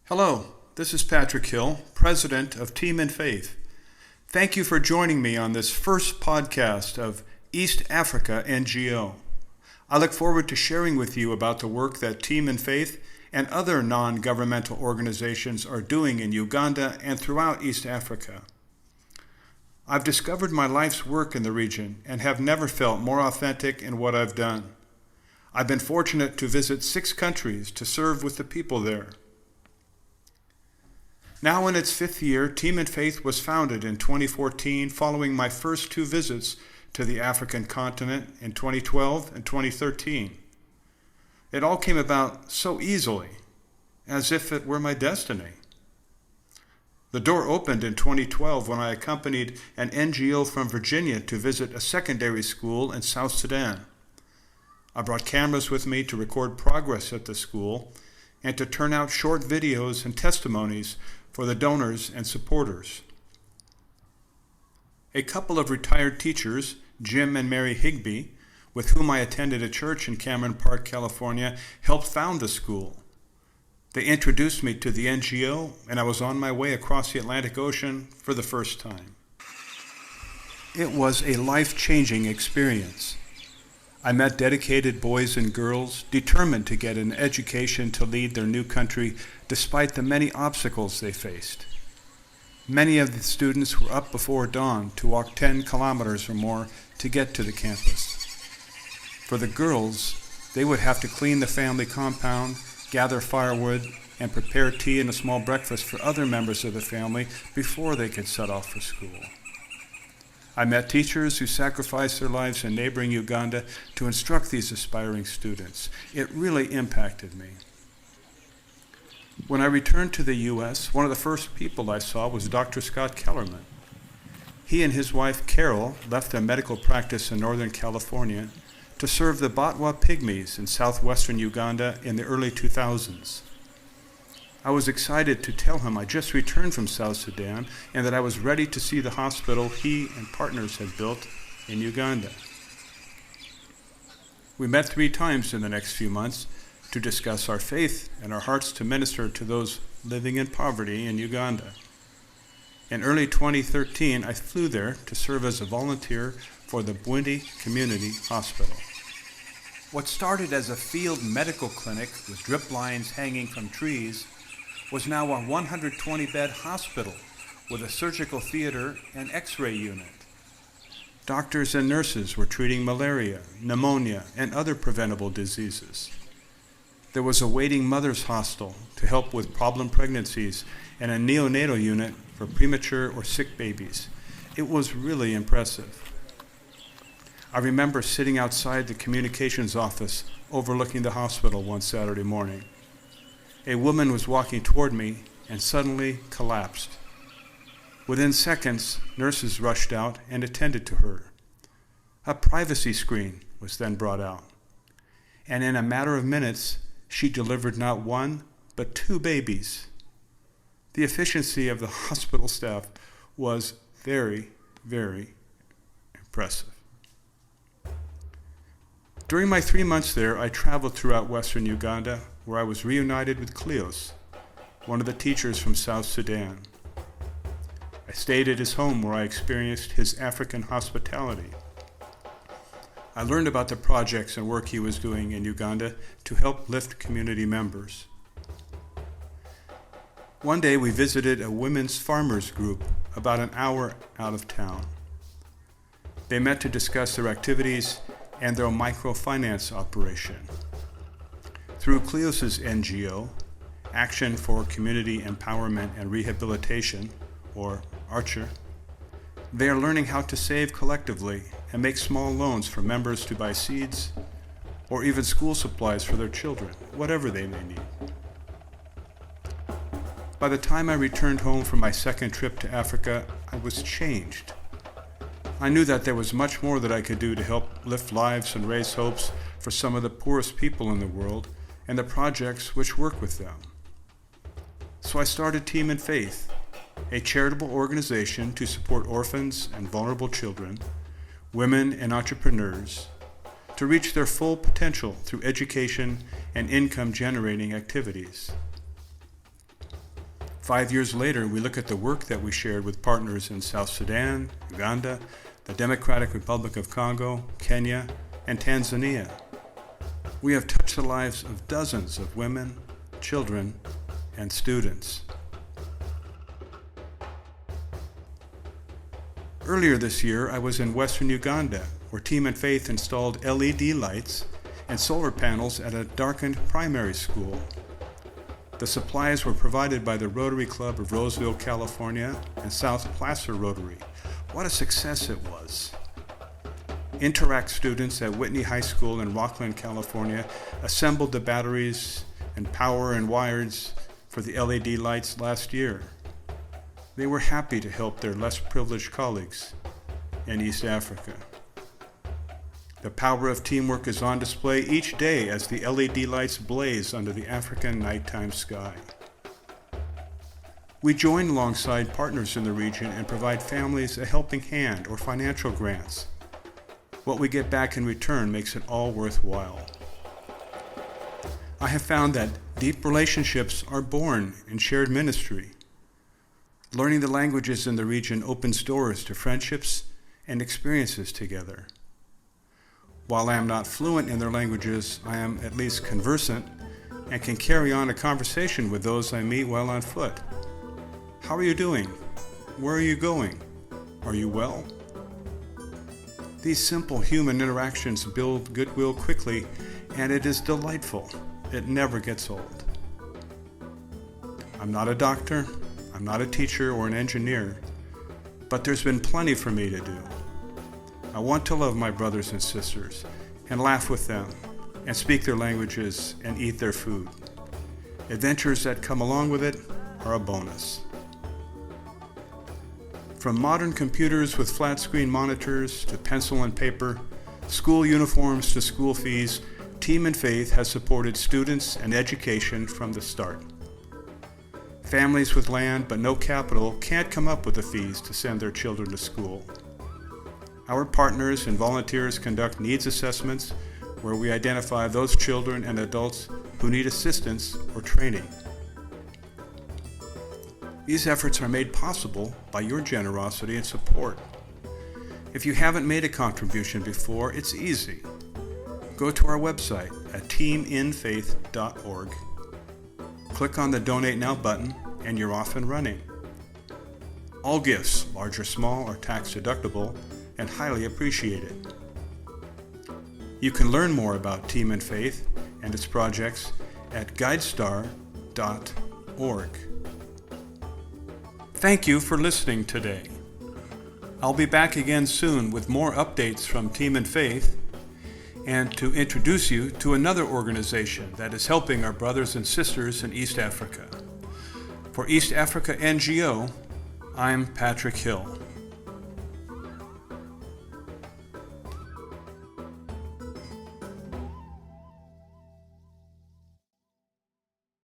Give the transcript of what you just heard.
Hello, this is Patrick Hill, President of Team in Faith. Thank you for joining me on this first podcast of East Africa NGO. I look forward to sharing with you about the work that Team in Faith and other non-governmental organizations are doing in Uganda and throughout East Africa. I've discovered my life's work in the region and have never felt more authentic in what I've done. I've been fortunate to visit 6 countries to serve with the people there. Now in its 5th year, Team in Faith was founded in 2014 following my first 2 visits to the African continent in 2012 and 2013. It all came about so easily, as if it were my destiny. The door opened in 2012 when I accompanied an NGO from Virginia to visit a secondary school in South Sudan. I brought cameras with me to record progress at the school and to turn out short videos and testimonies for the donors and supporters. A couple of retired teachers, Jim and Mary Higbee, with whom I attended a church in Cameron Park, California, helped found the school. They introduced me to the NGO, and I was on my way across the Atlantic Ocean for the first time. It was a life-changing experience. I met dedicated boys and girls determined to get an education to lead their new country despite the many obstacles they faced. Many of the students were up before dawn to walk 10 kilometers or more to get to the campus. For the girls, they would have to clean the family compound, gather firewood, and prepare tea and a small breakfast for other members of the family before they could set off for school. I met teachers who sacrificed their lives in neighboring Uganda to instruct these aspiring students. It really impacted me. When I returned to the U.S., one of the first people I saw was Dr. Scott Kellerman. He and his wife, Carol, left their medical practice in Northern California to serve the Batwa Pygmies in southwestern Uganda in the early 2000s. I was excited to tell him I just returned from South Sudan and that I was ready to see the hospital he and partners had built in Uganda. We met 3 times in the next few months to discuss our faith and our hearts to minister to those living in poverty in Uganda. In early 2013, I flew there to serve as a volunteer for the Bwindi Community Hospital. What started as a field medical clinic with drip lines hanging from trees was now a 120-bed hospital with a surgical theater and X-ray unit. Doctors and nurses were treating malaria, pneumonia, and other preventable diseases. There was a waiting mother's hostel to help with problem pregnancies and a neonatal unit for premature or sick babies. It was really impressive. I remember sitting outside the communications office overlooking the hospital one Saturday morning. A woman was walking toward me and suddenly collapsed. Within seconds, nurses rushed out and attended to her. A privacy screen was then brought out, and in a matter of minutes, she delivered not 1, but 2 babies. The efficiency of the hospital staff was very, very impressive. During my 3 months there, I traveled throughout western Uganda, where I was reunited with Cleos, one of the teachers from South Sudan. I stayed at his home where I experienced his African hospitality. I learned about the projects and work he was doing in Uganda to help lift community members. One day we visited a women's farmers group about an hour out of town. They met to discuss their activities and their microfinance operation. Through Cleos's NGO, Action for Community Empowerment and Rehabilitation, or ARCHER, they are learning how to save collectively and make small loans for members to buy seeds or even school supplies for their children, whatever they may need. By the time I returned home from my second trip to Africa, I was changed. I knew that there was much more that I could do to help lift lives and raise hopes for some of the poorest people in the world and the projects which work with them. So I started Team in Faith, a charitable organization to support orphans and vulnerable children, women and entrepreneurs, to reach their full potential through education and income-generating activities. 5 years later, we look at the work that we shared with partners in South Sudan, Uganda, the Democratic Republic of Congo, Kenya, and Tanzania. We have touched the lives of dozens of women, children, and students. Earlier this year, I was in western Uganda, where Team in Faith installed LED lights and solar panels at a darkened primary school. The supplies were provided by the Rotary Club of Roseville, California, and South Placer Rotary. What a success it was. Interact students at Whitney High School in Rockland, California, assembled the batteries and power and wires for the LED lights last year. They were happy to help their less privileged colleagues in East Africa. The power of teamwork is on display each day as the LED lights blaze under the African nighttime sky. We join alongside partners in the region and provide families a helping hand or financial grants. What we get back in return makes it all worthwhile. I have found that deep relationships are born in shared ministry. Learning the languages in the region opens doors to friendships and experiences together. While I am not fluent in their languages, I am at least conversant and can carry on a conversation with those I meet while on foot. How are you doing? Where are you going? Are you well? These simple human interactions build goodwill quickly, and it is delightful. It never gets old. I'm not a doctor, I'm not a teacher or an engineer, but there's been plenty for me to do. I want to love my brothers and sisters and laugh with them and speak their languages and eat their food. Adventures that come along with it are a bonus. From modern computers with flat screen monitors to pencil and paper, school uniforms to school fees, Team in Faith has supported students and education from the start. Families with land but no capital can't come up with the fees to send their children to school. Our partners and volunteers conduct needs assessments where we identify those children and adults who need assistance or training. These efforts are made possible by your generosity and support. If you haven't made a contribution before, it's easy. Go to our website at teaminfaith.org. Click on the Donate Now button and you're off and running. All gifts, large or small, are tax deductible and highly appreciated. You can learn more about Team in Faith and its projects at guidestar.org. Thank you for listening today. I'll be back again soon with more updates from Team in Faith and to introduce you to another organization that is helping our brothers and sisters in East Africa. For East Africa NGO, I'm Patrick Hill.